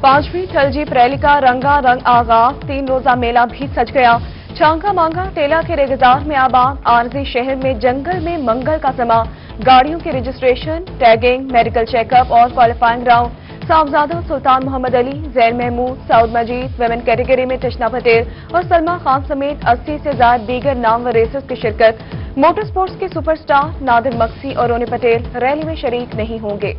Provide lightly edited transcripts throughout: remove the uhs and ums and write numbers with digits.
5वीं थल jeep rally का रंगा रंग आगाज, 3 रोजा मेला भी सज गया। छांगा मांगा टेला के रेगिस्तान में आबाद आरजी शहर में जंगल में मंगल का समा, गाड़ियों की रजिस्ट्रेशन, टैगिंग, मेडिकल चेकअप और क्वालिफाइंग राउंड। साहबजादा सुल्तान मोहम्मद अली, जैन महमूद, सऊद मजीद, वेमेन कैटेगरी में तशना पटेल और सलमा खान समेत 80 से ज्यादा दीगर नामवर रेसर्स की शिरकत। मोटर स्पोर्ट्स के सुपरस्टार नादिर मक्सी और रोनी पटेल रैली में शरीक नहीं होंगे।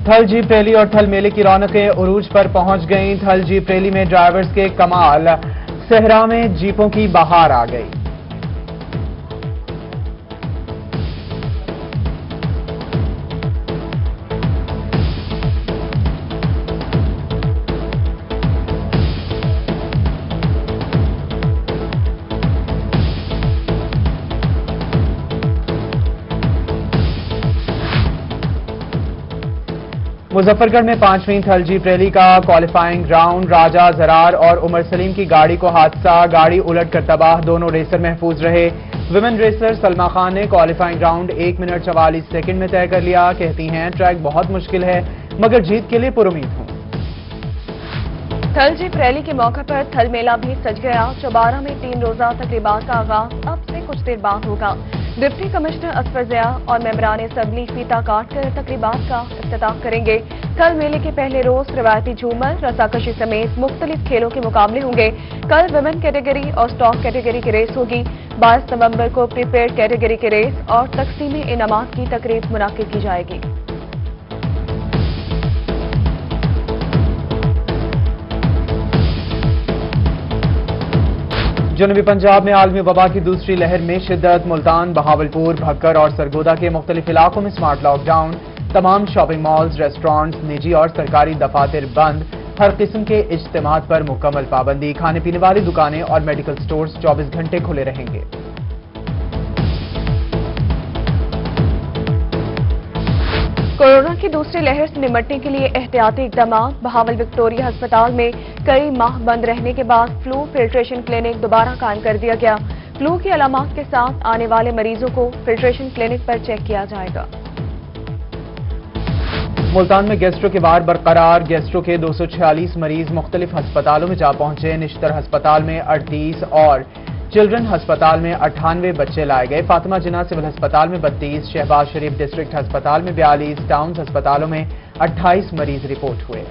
थल जीप रैली और थल मेले की रौनकें उरूज पर पहुंच गईं। थल जीप रैली में ड्राइवर्स के कमाल, सहरा में जीपों की बहार आ गई। मुजफ्फरगढ़ में 5वीं थल जीप रैली का क्वालिफाइंग राउंड, राजा जरार और उमर सलीम की गाड़ी को हादसा, गाड़ी उलट कर तबाह, दोनों रेसर महफूज रहे। विमेन रेसर सलमा खान ने क्वालिफाइंग राउंड 1 मिनट 44 सेकंड में तय कर लिया। कहती हैं ट्रैक बहुत मुश्किल है मगर जीत के लिए पुरुमीद हूं। थल जीप रैली के मौके पर थल मेला भी सज गया। चौबारा में 3 रोजा तकरीबात का आगाज अब से कुछ देर बाद होगा। डिप्टी कमिश्नर असफर ज़िया और मेंबरान असम्बली फीता काटकर तकरीबात का इफ्तिताह करेंगे। कल मेले के पहले रोज रिवायती झूमर, रस्साकशी समेत मुख्तलिफ खेलों के मुकाबले होंगे। कल विमेन कैटेगरी और स्टॉक कैटेगरी की रेस होगी। 22 नवंबर को प्रीपेड कैटेगरी की रेस और तकसीम इनामात की तकरीब मुनाकिद की जाएगी। जनूबी पंजाब में आलमी वबा की दूसरी लहर में शिद्दत। मुल्तान, बहावलपुर, भक्कर और सरगोदा के मुख्तलिफ इलाकों में स्मार्ट लॉकडाउन। तमाम शॉपिंग मॉल्स, रेस्टोरेंट्स, निजी और सरकारी दफातर बंद। हर किस्म के इज्तिमात पर मुकम्मल पाबंदी। खाने पीने वाली दुकानें और मेडिकल स्टोर्स 24 घंटे खुले रहेंगे। कोरोना की दूसरी लहर से निपटने के लिए एहतियाती इकदाम। बहावल विक्टोरिया अस्पताल में कई माह बंद रहने के बाद फ्लू फिल्ट्रेशन क्लिनिक दोबारा कायम कर दिया गया। फ्लू की अलामात के साथ आने वाले मरीजों को फिल्ट्रेशन क्लिनिक पर चेक किया जाएगा। मुल्तान में गैस्ट्रो के वार्ड बरकरार। गैस्ट्रो के 246 मरीज मुख्तलिफ अस्पतालों में जा पहुंचे। निश्तर अस्पताल में 38 और चिल्ड्रन अस्पताल में 98 बच्चे लाए गए। फातिमा जिन्ना सिविल अस्पताल में 32, शहबाज शरीफ डिस्ट्रिक्ट अस्पताल में 42, टाउन्स अस्पतालों में 28 मरीज रिपोर्ट हुए।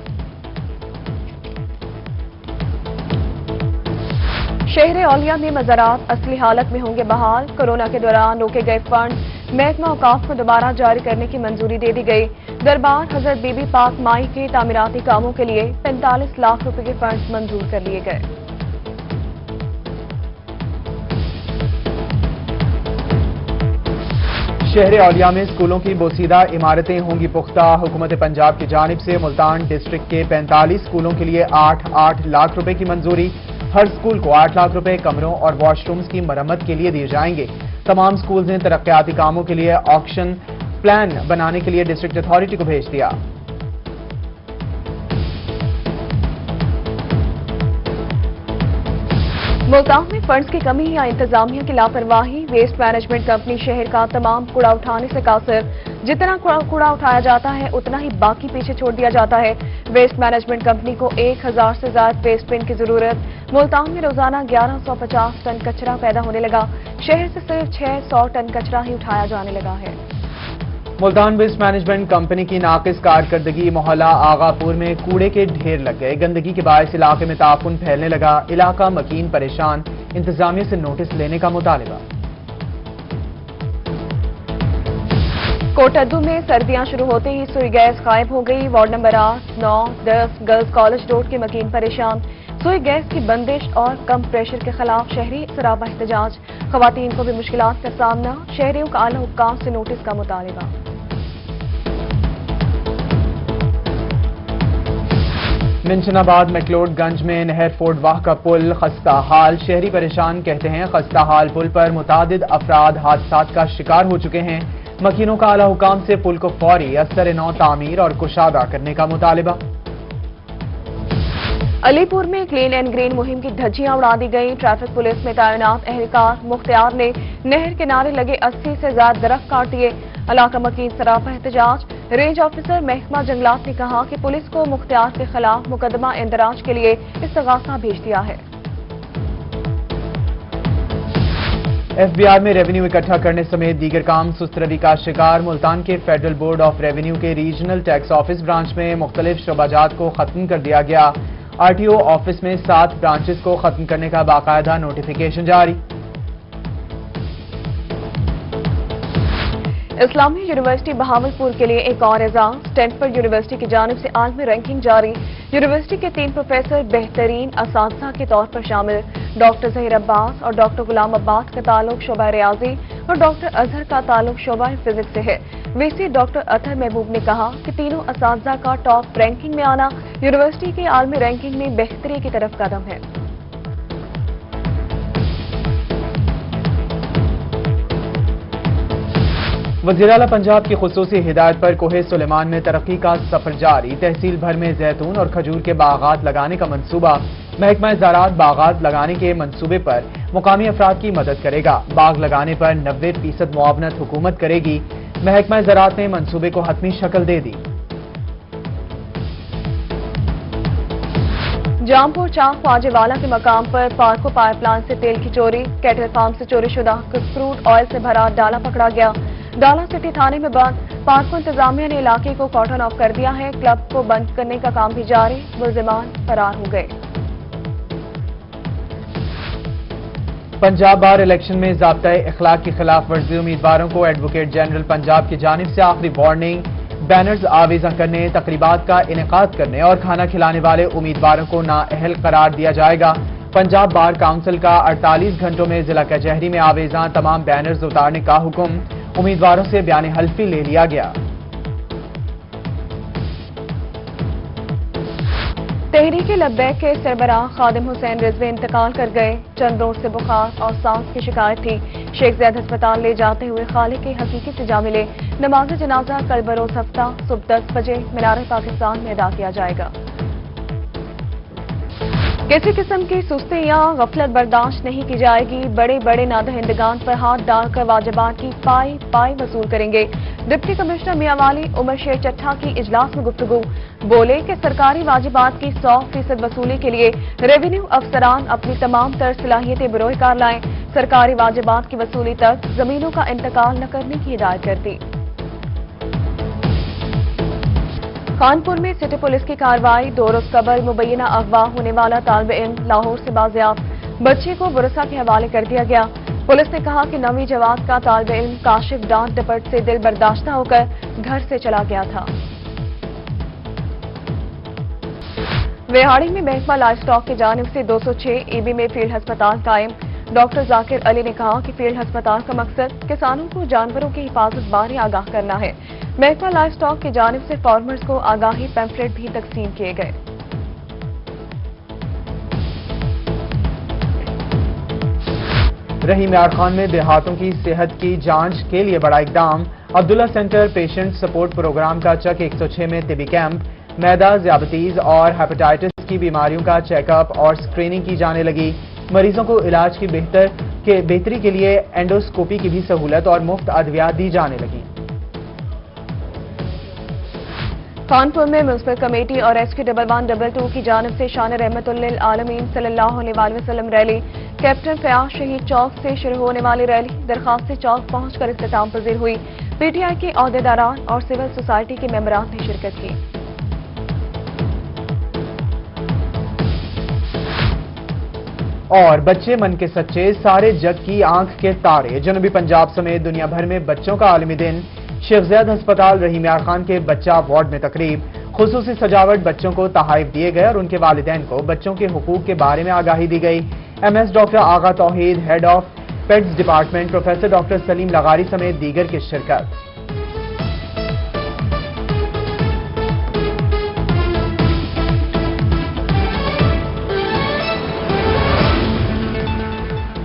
शहर औलिया में मज़ारात असली हालत में होंगे बहाल। कोरोना के दौरान रोके गए फंड महकमा औकाफ को दोबारा जारी करने की मंजूरी दे दी गई। दरबार हजरत बीबी पाक माई के तामीराती कामों के लिए 45 लाख रुपए के फंड मंजूर कर लिए गए। शहर औलिया में स्कूलों की बोसीदा इमारतें होंगी पुख्ता। हुकूमत पंजाब की जानिब से मुल्तान डिस्ट्रिक्ट के 45 स्कूलों के लिए 8-8 लाख रुपए की मंजूरी। हर स्कूल को 8 लाख रुपए कमरों और वॉशरूम्स की मरम्मत के लिए दिए जाएंगे। तमाम स्कूल्स ने तरक्याती कामों के लिए ऑक्शन प्लान बनाने के लिए डिस्ट्रिक्ट अथॉरिटी को भेज दिया। मुल्तान में फंड्स की कमी या इंतजामिया की लापरवाही। वेस्ट मैनेजमेंट कंपनी शहर का तमाम कूड़ा उठाने से कासिर। जितना कूड़ा उठाया जाता है उतना ही बाकी पीछे छोड़ दिया जाता है। वेस्ट मैनेजमेंट कंपनी को 1000 से ज्यादा वेस्ट बिन की जरूरत। मुल्तान में रोजाना 1150 टन कचरा पैदा होने लगा। शहर से सिर्फ 600 टन कचरा ही उठाया जाने लगा है। मुल्तान वेस्ट मैनेजमेंट कंपनी की नाकिस कारकर्दगी। मोहल्ला आगापुर में कूड़े के ढेर लग गए। गंदगी के बायस इलाके में ताफुन फैलने लगा। इलाका मकीन परेशान। इंतजामिया से नोटिस लेने का मुतालबा। कोटद्दू में सर्दियां शुरू होते ही सुई गैस गायब हो गई। Ward number 8, 9, 10 girls college road के मकीन परेशान। सुई गैस की बंदिश और कम प्रेशर के खिलाफ शहरी सराबा एहतजाज। खवातीन को भी मुश्किलात का सामना। शहरियों का आला हुक्काम से नोटिस का मुतालबा। मिंशनाबाद मैक्लोडगंज में नहर फोर्ड वाह का पुल खस्ता हाल। शहरी परेशान। कहते हैं खस्ता हाल पुल पर मुतादिद अफराद हादसात का शिकार हो चुके हैं। मकीनों का आला हुकाम से पुल को फौरी असर नौ तामीर और कुशादा करने का मुतालबा। علی پور میں کلین اینڈ گرین مہم کی دھجیاں اڑا دی گئیں. ٹریفک پولیس میں تعینات اہلکار مختار نے نہر کنارے لگے 80 سے زیادہ درخت کاٹ دیے. علاقہ مکین سراپا احتجاج. رینج آفیسر محکمہ جنگلات نے کہا کہ پولیس کو مختار کے خلاف مقدمہ اندراج کے لیے استغاثہ بھیج دیا ہے. ایف بی آر میں ریونیو اکٹھا کرنے سمیت دیگر کام سست روی کا شکار. ملتان کے فیڈرل بورڈ آف ریونیو کے ریجنل ٹیکس آفس برانچ میں مختلف شعبہ جات کو ختم کر دیا گیا. آر ٹی او آفس میں 7 برانچز کو ختم کرنے کا باقاعدہ نوٹیفیکیشن جاری. اسلامی یونیورسٹی بہاولپور کے لیے ایک اور اعزاز. اسٹینفورڈ یونیورسٹی کی جانب سے عالمی رینکنگ جاری. یونیورسٹی کے 3 پروفیسر بہترین اساتذہ کے طور پر شامل. ڈاکٹر ظہیر عباس اور ڈاکٹر غلام عباس کا تعلق شعبہ ریاضی اور ڈاکٹر اظہر کا تعلق شعبہ فزکس سے ہے. وی سی ڈاکٹر اطہر محبوب نے کہا کہ تینوں اساتذہ کا ٹاپ رینکنگ میں آنا یونیورسٹی کی عالمی رینکنگ میں بہتری کی طرف قدم ہے. وزیراعلی پنجاب کی خصوصی ہدایت پر کوہ سلیمان میں ترقی کا سفر جاری. تحصیل بھر میں زیتون اور کھجور کے باغات لگانے کا منصوبہ. محکمہ زراعت باغات لگانے کے منصوبے پر مقامی افراد کی مدد کرے گا. باغ لگانے پر 90% معاونت حکومت کرے گی. محکمہ زراعت نے منصوبے کو حتمی شکل دے دی. جامپور چاک خواجہ والا کے مقام پر پارکو پائپ لائن سے تیل کی چوری. کیٹل فارم سے چوری شدہ کروڈ آئل سے بھرا ڈالا پکڑا گیا. ڈالا سٹی تھانے میں بند. پارکو انتظامیہ نے علاقے کو کارڈن آف کر دیا ہے. کلب کو بند کرنے کا کام بھی جاری. ملزمان فرار ہو گئے. پنجاب بار الیکشن میں ضابطۂ اخلاق کی خلاف ورزی. امیدواروں کو ایڈوکیٹ جنرل پنجاب کی جانب سے آخری وارننگ. بینرز آویزاں کرنے، تقریبات کا انعقاد کرنے اور کھانا کھلانے والے امیدواروں کو نااہل قرار دیا جائے گا. پنجاب بار کونسل کا 48 گھنٹوں میں ضلع کچہری میں آویزاں تمام بینرز اتارنے کا حکم. امیدواروں سے بیان حلفی لے لیا گیا. تحریک لبیک کے سربراہ خادم حسین رضوی انتقال کر گئے. چند روز سے بخار اور سانس کی شکایت تھی. شیخ زید ہسپتال لے جاتے ہوئے خالق کے حقیقی سے جا ملے. نماز جنازہ کل بروز ہفتہ صبح 10 بجے مینار پاکستان میں ادا کیا جائے گا. کسی قسم کی سستی یا غفلت برداشت نہیں کی جائے گی. بڑے بڑے نادہندگان پر ہاتھ ڈال کر واجبات کی پائی وصول کریں گے. ڈپٹی کمشنر میاں والی عمر شیر چٹھا کی اجلاس میں گفتگو. بولے کہ سرکاری واجبات کی 100% وصولی کے لیے ریونیو افسران اپنی تمام تر صلاحیتیں بروئے کار لائیں. سرکاری واجبات کی وصولی تک زمینوں کا انتقال نہ کرنے کی ہدایت کرتی. خانپور میں سٹی پولیس کی کارروائی. 2 روز قبل مبینہ اغوا ہونے والا طالب علم لاہور سے بازیاب. بچے کو ورثہ کے حوالے کر دیا گیا. پولیس نے کہا کہ 9ویں جماعت کا طالب علم کاشف ڈانٹ ڈپٹ سے دل برداشتہ ہو کر گھر سے چلا گیا تھا. ویہاڑی میں محکمہ لائف سٹاک کی جانب سے 206 ای بی میں فیلڈ ہسپتال قائم. ڈاکٹر ذاکر علی نے کہا کہ فیلڈ ہسپتال کا مقصد کسانوں کو جانوروں کی حفاظت بارے آگاہ کرنا ہے. محکمہ لائف سٹاک کی جانب سے فارمرز کو آگاہی پیمفلیٹ بھی تقسیم کیے گئے. رحیم یار خان میں دیہاتوں کی صحت کی جانچ کے لیے بڑا اقدام. عبداللہ سینٹر پیشنٹ سپورٹ پروگرام کا چک 106 میں طبی کیمپ. میدا، ذیابیطیز اور ہیپاٹائٹس کی بیماریوں کا چیک اپ اور اسکریننگ کی جانے لگی. مریضوں کو علاج کی بہتری کے لیے اینڈوسکوپی کی بھی سہولت اور مفت ادویات دی جانے لگی. کانپور میں میونسپل کمیٹی اور ایس کے 1122 کی جانب سے شان رحمت للعالمین صلی اللہ علیہ وسلم ریلی. کیپٹن فیاض شہید چوک سے شروع ہونے والی ریلی درخواست چوک پہنچ کر اختتام پذیر ہوئی. پی ٹی آئی کے عہدیداران اور سول سوسائٹی کے ممبران نے شرکت کی. اور بچے من کے سچے، سارے جگ کی آنکھ کے تارے. جنوبی پنجاب سمیت دنیا بھر میں بچوں کا عالمی دن. شیخ زید ہسپتال رحیم یار خان کے بچہ وارڈ میں تقریب. خصوصی سجاوٹ، بچوں کو تحائف دیے گئے اور ان کے والدین کو بچوں کے حقوق کے بارے میں آگاہی دی گئی. M S doctor Agha Tauheed, head of peds department, professor doctor Saleem لغاری سمیت دیگر کی شرکت.